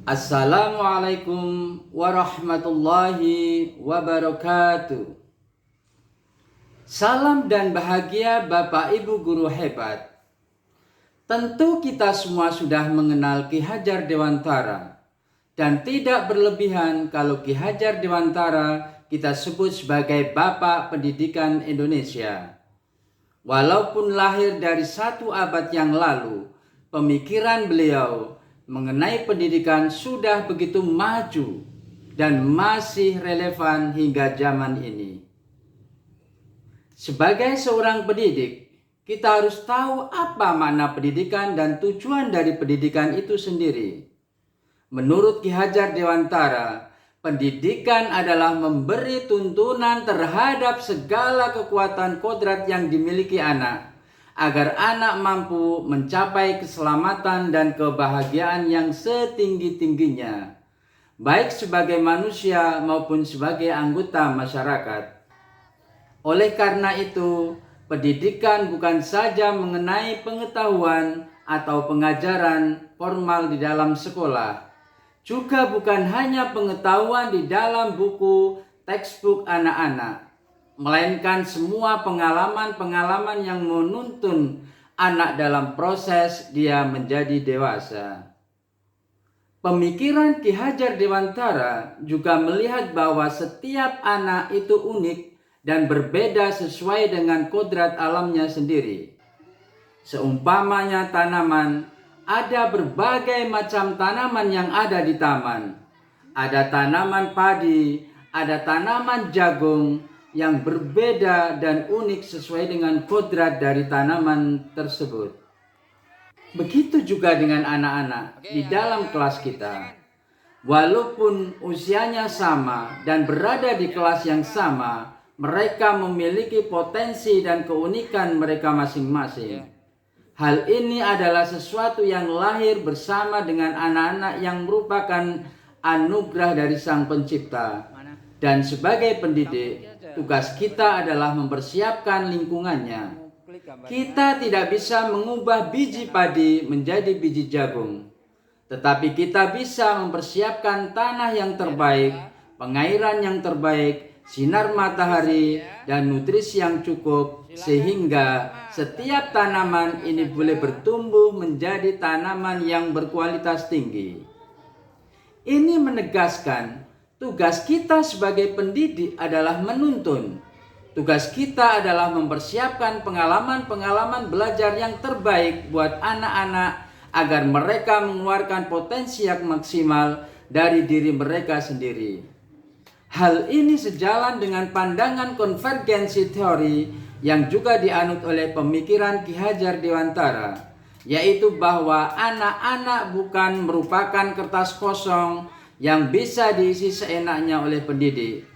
Assalamualaikum warahmatullahi wabarakatuh. Salam dan bahagia Bapak Ibu guru hebat. Tentu kita semua sudah mengenal Ki Hajar Dewantara. Dan tidak berlebihan kalau Ki Hajar Dewantara kita sebut sebagai Bapak Pendidikan Indonesia. Walaupun lahir dari 1 abad yang lalu, pemikiran beliau mengenai pendidikan sudah begitu maju dan masih relevan hingga zaman ini. Sebagai seorang pendidik, kita harus tahu apa makna pendidikan dan tujuan dari pendidikan itu sendiri. Menurut Ki Hajar Dewantara, pendidikan adalah memberi tuntunan terhadap segala kekuatan kodrat yang dimiliki anak, agar anak mampu mencapai keselamatan dan kebahagiaan yang setinggi-tingginya, baik sebagai manusia maupun sebagai anggota masyarakat. Oleh karena itu, pendidikan bukan saja mengenai pengetahuan atau pengajaran formal di dalam sekolah, juga bukan hanya pengetahuan di dalam buku textbook anak-anak, melainkan semua pengalaman-pengalaman yang menuntun anak dalam proses dia menjadi dewasa. Pemikiran Ki Hajar Dewantara juga melihat bahwa setiap anak itu unik dan berbeda sesuai dengan kodrat alamnya sendiri. Seumpamanya tanaman, ada berbagai macam tanaman yang ada di taman. Ada tanaman padi, ada tanaman jagung, yang berbeda dan unik sesuai dengan kodrat dari tanaman tersebut. Begitu juga dengan anak-anak di dalam kelas kita. Walaupun usianya sama dan berada di kelas yang sama, mereka memiliki potensi dan keunikan mereka masing-masing. Hal ini adalah sesuatu yang lahir bersama dengan anak-anak yang merupakan anugerah dari Sang Pencipta. Dan sebagai pendidik, tugas kita adalah mempersiapkan lingkungannya. Kita tidak bisa mengubah biji padi menjadi biji jagung, tetapi kita bisa mempersiapkan tanah yang terbaik, pengairan yang terbaik, sinar matahari, dan nutrisi yang cukup, sehingga setiap tanaman ini boleh bertumbuh menjadi tanaman yang berkualitas tinggi. Ini menegaskan tugas kita sebagai pendidik adalah menuntun. Tugas kita adalah mempersiapkan pengalaman-pengalaman belajar yang terbaik buat anak-anak agar mereka mengeluarkan potensi yang maksimal dari diri mereka sendiri. Hal ini sejalan dengan pandangan konvergensi teori yang juga dianut oleh pemikiran Ki Hajar Dewantara, yaitu bahwa anak-anak bukan merupakan kertas kosong yang bisa diisi seenaknya oleh pendidik.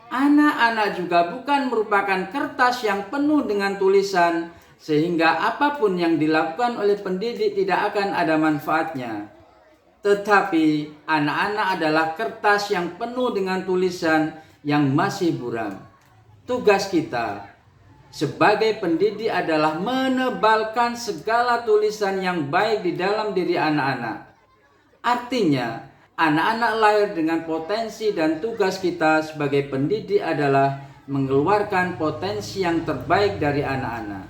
Anak-anak juga bukan merupakan kertas yang penuh dengan tulisan, sehingga apapun yang dilakukan oleh pendidik tidak akan ada manfaatnya. Tetapi anak-anak adalah kertas yang penuh dengan tulisan yang masih buram. Tugas kita sebagai pendidik adalah menebalkan segala tulisan yang baik di dalam diri anak-anak. Artinya, anak-anak lahir dengan potensi dan tugas kita sebagai pendidik adalah mengeluarkan potensi yang terbaik dari anak-anak.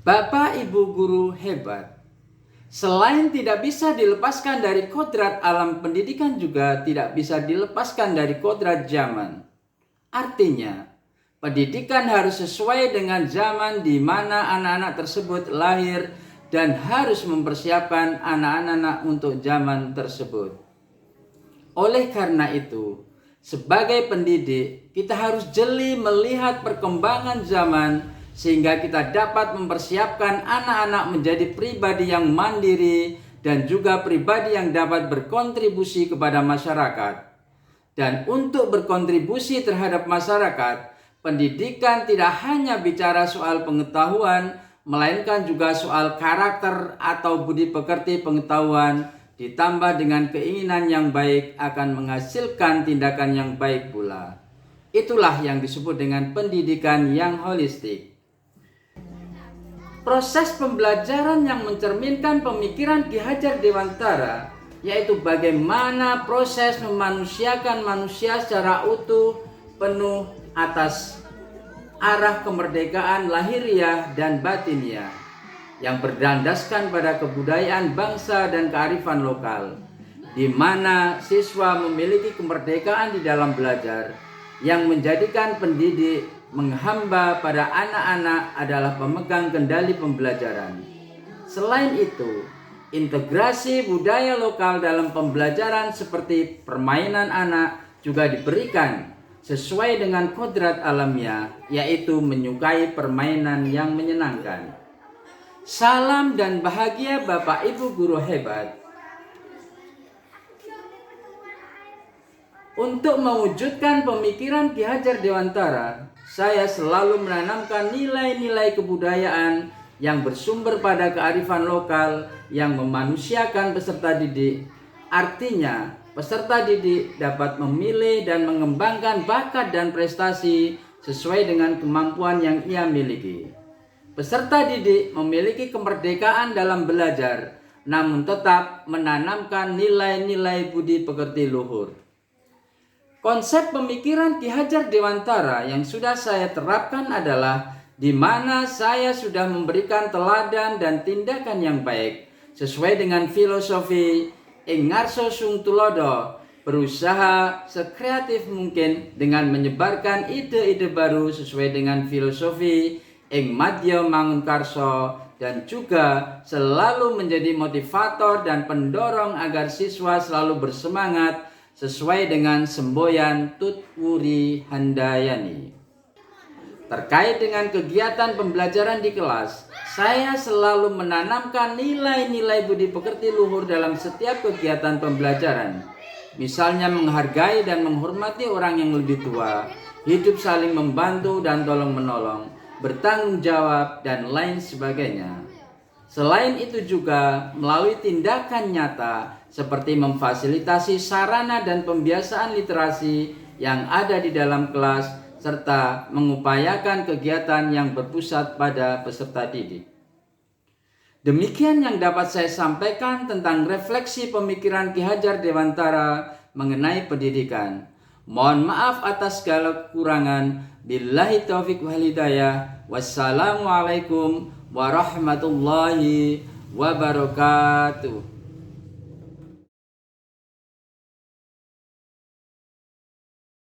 Bapak Ibu guru hebat, selain tidak bisa dilepaskan dari kodrat alam, pendidikan juga tidak bisa dilepaskan dari kodrat zaman. Artinya, pendidikan harus sesuai dengan zaman di mana anak-anak tersebut lahir dan harus mempersiapkan anak-anak untuk zaman tersebut. Oleh karena itu, sebagai pendidik, kita harus jeli melihat perkembangan zaman sehingga kita dapat mempersiapkan anak-anak menjadi pribadi yang mandiri dan juga pribadi yang dapat berkontribusi kepada masyarakat. Dan untuk berkontribusi terhadap masyarakat, pendidikan tidak hanya bicara soal pengetahuan, melainkan juga soal karakter atau budi pekerti pengetahuan, ditambah dengan keinginan yang baik akan menghasilkan tindakan yang baik pula. Itulah yang disebut dengan pendidikan yang holistik. Proses pembelajaran yang mencerminkan pemikiran Ki Hajar Dewantara yaitu bagaimana proses memanusiakan manusia secara utuh, penuh atas arah kemerdekaan lahiriah dan batiniah yang berdasarkan pada kebudayaan bangsa dan kearifan lokal, di mana siswa memiliki kemerdekaan di dalam belajar yang menjadikan pendidik menghamba pada anak-anak adalah pemegang kendali pembelajaran. Selain itu, integrasi budaya lokal dalam pembelajaran seperti permainan anak juga diberikan sesuai dengan kodrat alamiah, yaitu menyukai permainan yang menyenangkan. Salam dan bahagia Bapak Ibu guru hebat. Untuk mewujudkan pemikiran Ki Hajar Dewantara, saya selalu menanamkan nilai-nilai kebudayaan yang bersumber pada kearifan lokal yang memanusiakan peserta didik. Artinya, peserta didik dapat memilih dan mengembangkan bakat dan prestasi sesuai dengan kemampuan yang ia miliki. Peserta didik memiliki kemerdekaan dalam belajar, namun tetap menanamkan nilai-nilai budi pekerti luhur. Konsep pemikiran Ki Hajar Dewantara yang sudah saya terapkan adalah di mana saya sudah memberikan teladan dan tindakan yang baik sesuai dengan filosofi ing ngarso sung tulodo, berusaha sekreatif mungkin dengan menyebarkan ide-ide baru sesuai dengan filosofi ing madya mangun karso, dan juga selalu menjadi motivator dan pendorong agar siswa selalu bersemangat sesuai dengan semboyan Tutwuri Handayani. Terkait dengan kegiatan pembelajaran di kelas, saya selalu menanamkan nilai-nilai budi pekerti luhur dalam setiap kegiatan pembelajaran. Misalnya menghargai dan menghormati orang yang lebih tua, hidup saling membantu dan tolong-menolong, bertanggung jawab, dan lain sebagainya. Selain itu juga melalui tindakan nyata seperti memfasilitasi sarana dan pembiasaan literasi yang ada di dalam kelas serta mengupayakan kegiatan yang berpusat pada peserta didik. Demikian yang dapat saya sampaikan tentang refleksi pemikiran Ki Hajar Dewantara mengenai pendidikan. Mohon maaf atas segala kekurangan. Billahi taufiq wal hidayah. Wassalamualaikum warahmatullahi wabarakatuh.